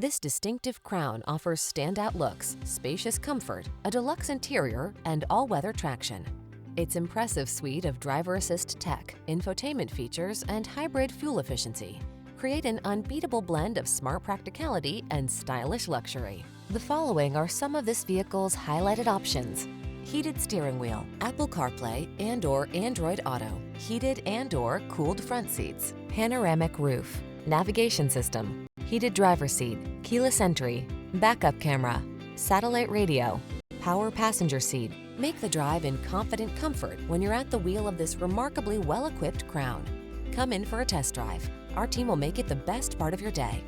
This distinctive Crown offers standout looks, spacious comfort, a deluxe interior, and all-weather traction. Its impressive suite of driver assist tech, infotainment features, and hybrid fuel efficiency create an unbeatable blend of smart practicality and stylish luxury. The following are some of this vehicle's highlighted options: heated steering wheel, Apple CarPlay and/or Android Auto, heated and/or cooled front seats, panoramic roof, navigation system, heated driver's seat, keyless entry, backup camera, satellite radio, power passenger seat. Make the drive in confident comfort when you're at the wheel of this remarkably well-equipped Crown. Come in for a test drive. Our team will make it the best part of your day.